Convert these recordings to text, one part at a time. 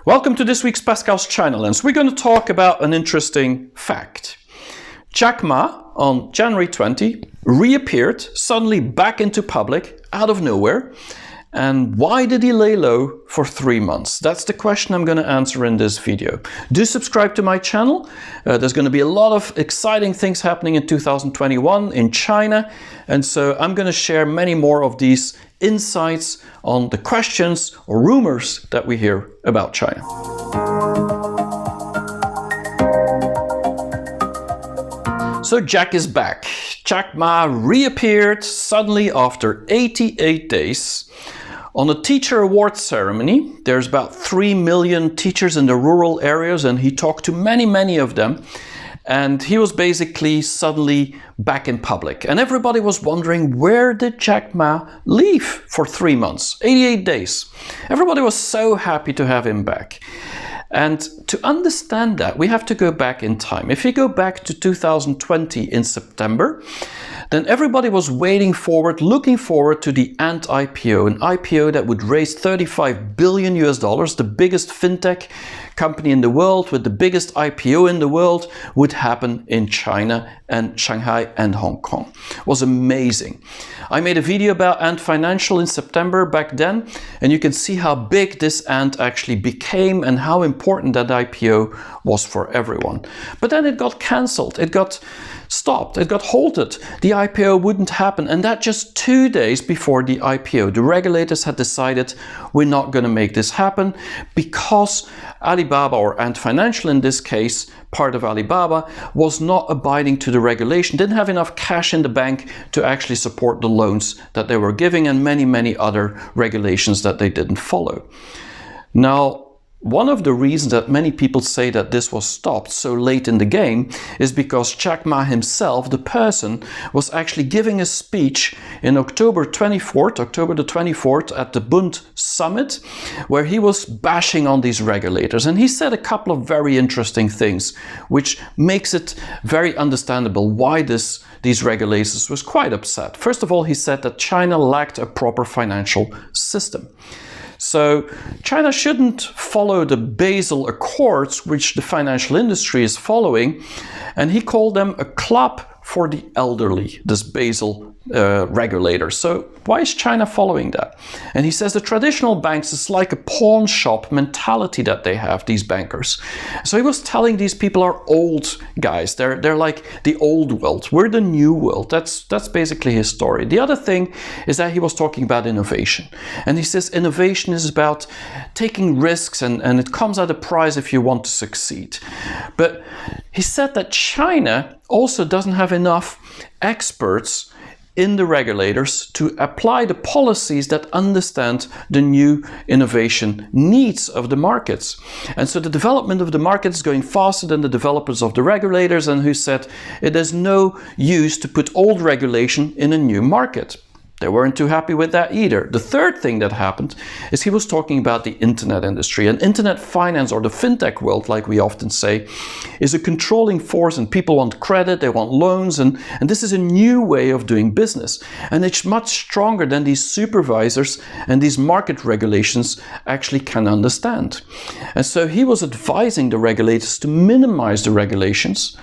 Welcome to this week's Pascal's China Lens. We're going to talk about an interesting fact. Checkma on January 20 reappeared suddenly back into public out of nowhere. And why did he lay low for 3 months? That's the question I'm going to answer in this video. Do subscribe to my channel. There's going to be a lot of exciting things happening in 2021 in China. And so I'm going to share many more of these insights on the questions or rumors that we hear about China. So Jack is back. Checkma reappeared suddenly after 88 days. On a teacher award ceremony, there's about 3 million teachers in the rural areas, and he talked to many of them. And he was basically suddenly back in public. And everybody was wondering, where did Checkma leave for 3 months, 88 days? Everybody was so happy to have him back. And to understand that, we have to go back in time. If you go back to 2020 in September, then everybody was looking forward to the Ant IPO, an IPO that would raise $35 billion, the biggest fintech company in the world with the biggest IPO in the world, would happen in China and Shanghai and Hong Kong. It was amazing. I made a video about Ant Financial in September back then, and you can see how big this Ant actually became and how important that IPO was for everyone. But then it got cancelled, it got stopped, it got halted. The IPO wouldn't happen, and that just 2 days before the IPO. The regulators had decided we're not going to make this happen because Alibaba, or Ant Financial in this case, part of Alibaba, was not abiding to the regulation, didn't have enough cash in the bank to actually support the loans that they were giving, and many other regulations that they didn't follow. Now, one of the reasons that many people say that this was stopped so late in the game is because Checkma himself, the person, was actually giving a speech in October the 24th at the Bund Summit, where he was bashing on these regulators. And he said a couple of very interesting things, which makes it very understandable why these regulators was quite upset. First of all, he said that China lacked a proper financial system. So China shouldn't follow the Basel Accords, which the financial industry is following, and he called them a club for the elderly, this Basel regulator. So why is China following that? And he says the traditional banks is like a pawn shop mentality that they have, these bankers. So he was telling these people are old guys. They're like the old world. We're the new world. That's basically his story. The other thing is that he was talking about innovation. And he says innovation is about taking risks, and it comes at a price if you want to succeed. But he said that China also doesn't have enough experts in the regulators to apply the policies that understand the new innovation needs of the markets. And so the development of the market is going faster than the developers of the regulators, and who said it is no use to put old regulation in a new market. They weren't too happy with that either. The third thing that happened is he was talking about the internet industry. And internet finance, or the fintech world, like we often say, is a controlling force, and people want credit, they want loans, and this is a new way of doing business. And it's much stronger than these supervisors and these market regulations actually can understand. And so he was advising the regulators to minimize the regulations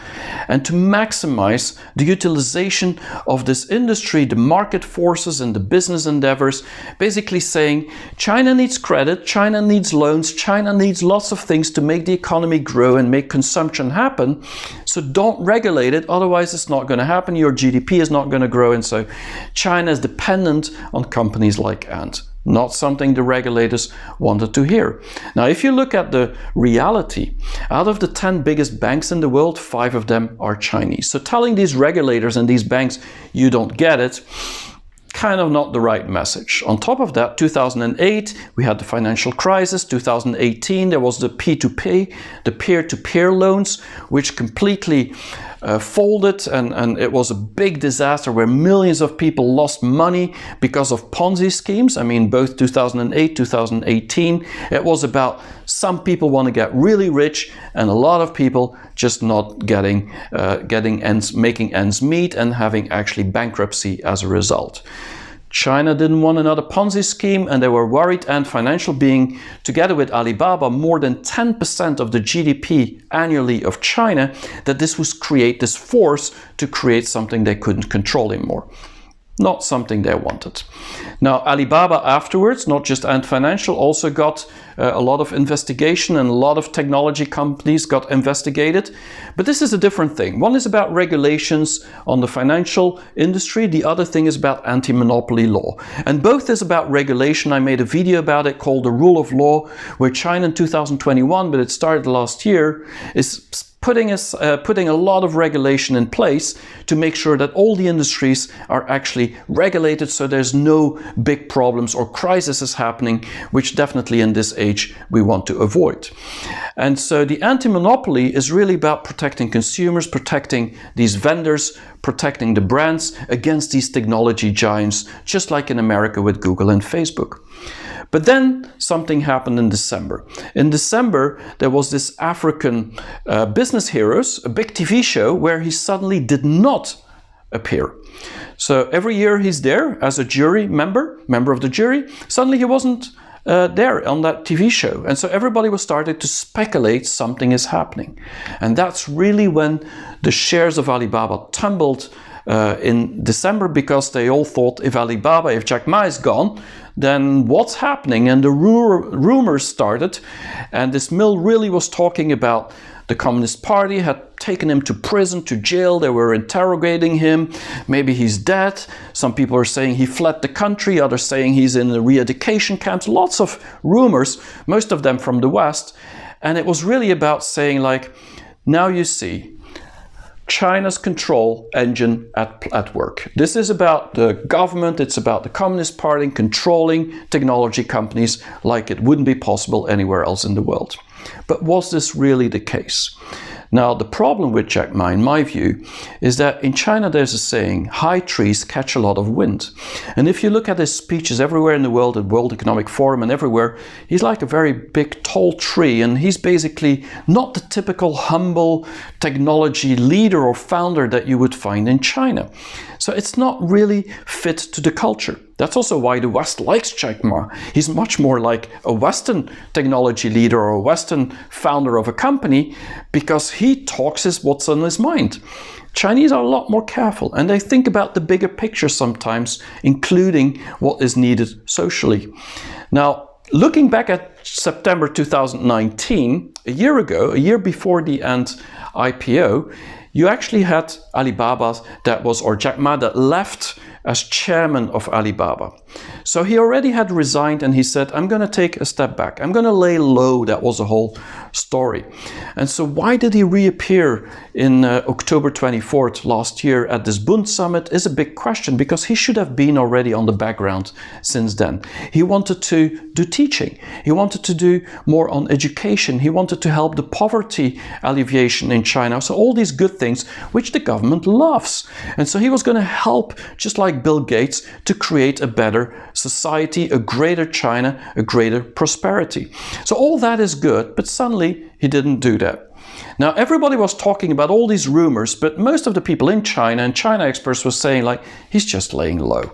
and to maximize the utilization of this industry, the market forces and the business endeavors, basically saying China needs credit, China needs loans, China needs lots of things to make the economy grow and make consumption happen. So don't regulate it, otherwise it's not going to happen, your GDP is not going to grow. And so China is dependent on companies like Ant. Not something the regulators wanted to hear. Now, if you look at the reality, out of the 10 biggest banks in the world, 5 of them are Chinese. So telling these regulators and these banks, you don't get it, kind of not the right message. On top of that, 2008, we had the financial crisis. 2018, there was the P2P, the peer-to-peer loans, which completely folded, and it was a big disaster where millions of people lost money because of Ponzi schemes. I mean, both 2008, 2018, it was about some people want to get really rich and a lot of people just not making ends meet and having actually bankruptcy as a result. China didn't want another Ponzi scheme, and they were worried Ant Financial, being together with Alibaba more than 10% of the GDP annually of China, that this would create this force to create something they couldn't control anymore. Not something they wanted. Now, Alibaba afterwards, not just Ant Financial, also got a lot of investigation, and a lot of technology companies got investigated. But this is a different thing. One is about regulations on the financial industry. The other thing is about anti-monopoly law. And both is about regulation. I made a video about it called The Rule of Law, where China in 2021, but it started last year, is putting a lot of regulation in place to make sure that all the industries are actually regulated, so there's no big problems or crises happening, which definitely in this age we want to avoid. And so the anti-monopoly is really about protecting consumers, protecting these vendors, protecting the brands against these technology giants, just like in America with Google and Facebook. But then something happened in December. In December, there was this African Business Heroes, a big TV show, where he suddenly did not appear. So every year he's there as a jury member of the jury. Suddenly he wasn't there on that TV show. And so everybody was starting to speculate something is happening. And that's really when the shares of Alibaba tumbled in December, because they all thought, if Alibaba, if Jack Ma is gone, then what's happening? And the rumors started, and this mill really was talking about the Communist Party had taken him to prison, to jail. They were interrogating him. Maybe he's dead. Some people are saying he fled the country. Others saying he's in the re-education camps. Lots of rumors, most of them from the West. And it was really about saying, like, now you see, China's control engine at work. This is about the government, it's about the Communist Party controlling technology companies like it wouldn't be possible anywhere else in the world. But was this really the case? Now, the problem with Jack Ma, in my view, is that in China there's a saying, high trees catch a lot of wind. And if you look at his speeches everywhere in the world, at World Economic Forum and everywhere, he's like a very big, tall tree, and he's basically not the typical humble technology leader or founder that you would find in China. So it's not really fit to the culture. That's also why the West likes Checkma. He's much more like a Western technology leader or a Western founder of a company, because he talks what's on his mind. Chinese are a lot more careful, and they think about the bigger picture sometimes, including what is needed socially. Now, looking back at September 2019, a year ago, a year before the Ant IPO, you actually had Alibaba or Jack Ma that left as chairman of Alibaba. So he already had resigned, and he said, I'm going to take a step back. I'm going to lay low. That was the whole story. And so why did he reappear in October 24th last year at this Bund summit is a big question, because he should have been already on the background since then. He wanted to do teaching. He wanted to do more on education. He wanted to help the poverty alleviation in China. So all these good things which the government loves. And so he was going to help, just like Bill Gates, to create a better society, a greater China, a greater prosperity. So all that is good, but suddenly he didn't do that. Now, everybody was talking about all these rumors, but most of the people in China and China experts were saying, like, he's just laying low.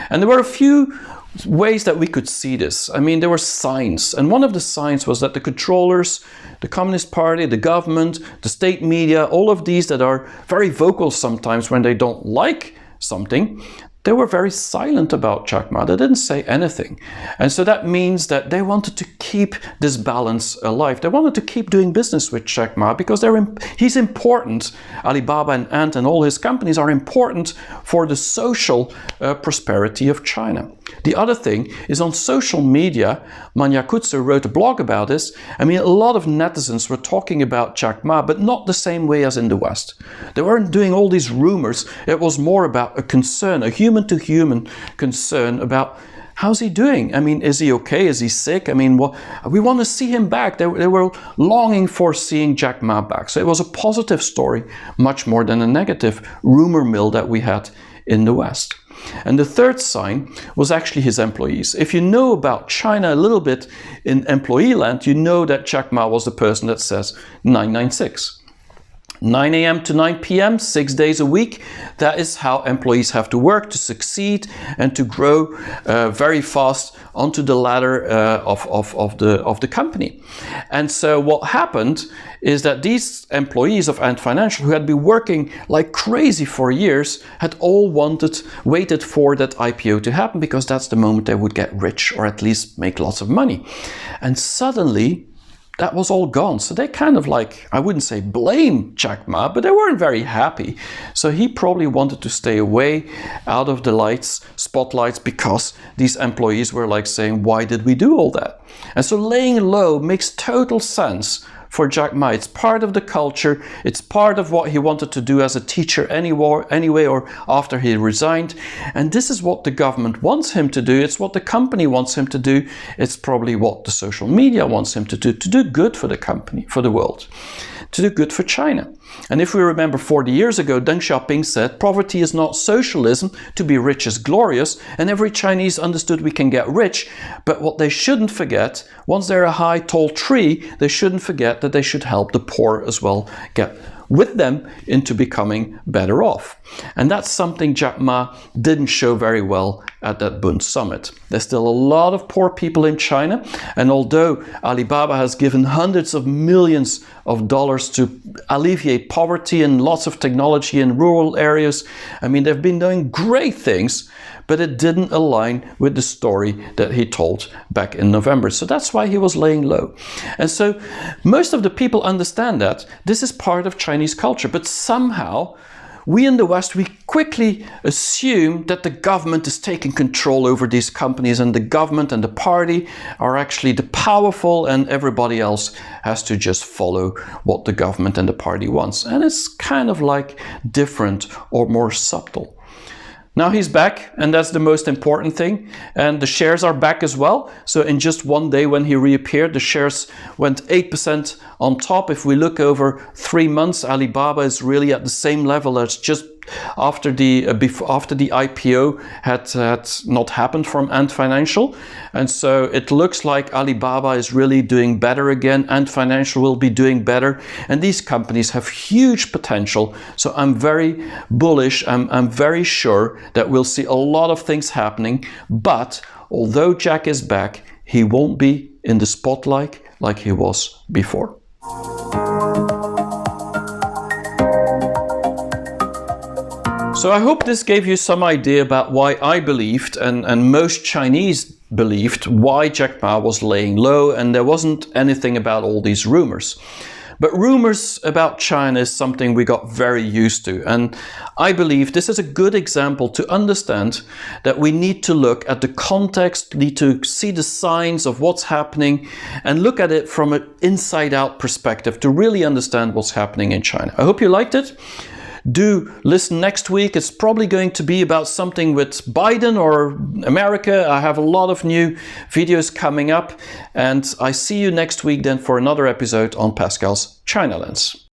And there were a few ways that we could see this. I mean, there were signs, and one of the signs was that the controllers, the Communist Party, the government, the state media, all of these that are very vocal sometimes when they don't like something, they were very silent about Jack Ma. They didn't say anything. And so that means that they wanted to keep this balance alive. They wanted to keep doing business with Jack Ma because he's important. Alibaba and Ant and all his companies are important for the social prosperity of China. The other thing is, on social media, Manya Kutsu wrote a blog about this. I mean, a lot of netizens were talking about Jack Ma, but not the same way as in the West. They weren't doing all these rumors. It was more about a concern, a human-to-human concern about how's he doing? I mean, is he okay? Is he sick? I mean, we want to see him back. They were longing for seeing Jack Ma back. So it was a positive story, much more than a negative rumor mill that we had in the West. And the third sign was actually his employees. If you know about China a little bit in employee land, you know that Checkma was the person that says 996. 9 a.m. to 9 p.m., 6 days a week. That is how employees have to work to succeed and to grow very fast onto the ladder of the company. And so what happened is that these employees of Ant Financial, who had been working like crazy for years, had all waited for that IPO to happen, because that's the moment they would get rich, or at least make lots of money. And suddenly that was all gone. So they kind of like, I wouldn't say blame Checkma, but they weren't very happy. So he probably wanted to stay away out of the spotlights, because these employees were like saying, why did we do all that? And so laying low makes total sense for Jack Ma. It's part of the culture. It's part of what he wanted to do as a teacher anyway, or after he resigned. And this is what the government wants him to do. It's what the company wants him to do. It's probably what the social media wants him to do good for the company, for the world, to do good for China. And if we remember 40 years ago, Deng Xiaoping said, poverty is not socialism, to be rich is glorious, and every Chinese understood we can get rich. But what they shouldn't forget, once they're a high, tall tree, they shouldn't forget that they should help the poor as well get with them into becoming better off. And that's something Jack Ma didn't show very well at that Bund summit. There's still a lot of poor people in China, and although Alibaba has given hundreds of millions of dollars to alleviate poverty and lots of technology in rural areas, I mean, they've been doing great things, but it didn't align with the story that he told back in November. So that's why he was laying low. And so most of the people understand that this is part of Chinese culture, but somehow we in the West, we quickly assume that the government is taking control over these companies, and the government and the party are actually the powerful, and everybody else has to just follow what the government and the party wants. And it's kind of like different or more subtle. Now he's back, and that's the most important thing. And the shares are back as well. So in just one day when he reappeared, the shares went 8% on top. If we look over 3 months, Alibaba is really at the same level as just after the IPO had not happened from Ant Financial. And so it looks like Alibaba is really doing better again. Ant Financial will be doing better. And these companies have huge potential. So I'm very bullish. I'm very sure that we'll see a lot of things happening. But although Jack is back, he won't be in the spotlight like he was before. So I hope this gave you some idea about why I believed, and most Chinese believed, why Jack Ma was laying low, and there wasn't anything about all these rumors. But rumors about China is something we got very used to, and I believe this is a good example to understand that we need to look at the context, need to see the signs of what's happening, and look at it from an inside-out perspective to really understand what's happening in China. I hope you liked it. Do listen next week. It's probably going to be about something with Biden or America. I have a lot of new videos coming up, and I see you next week then for another episode on Pascal's China Lens.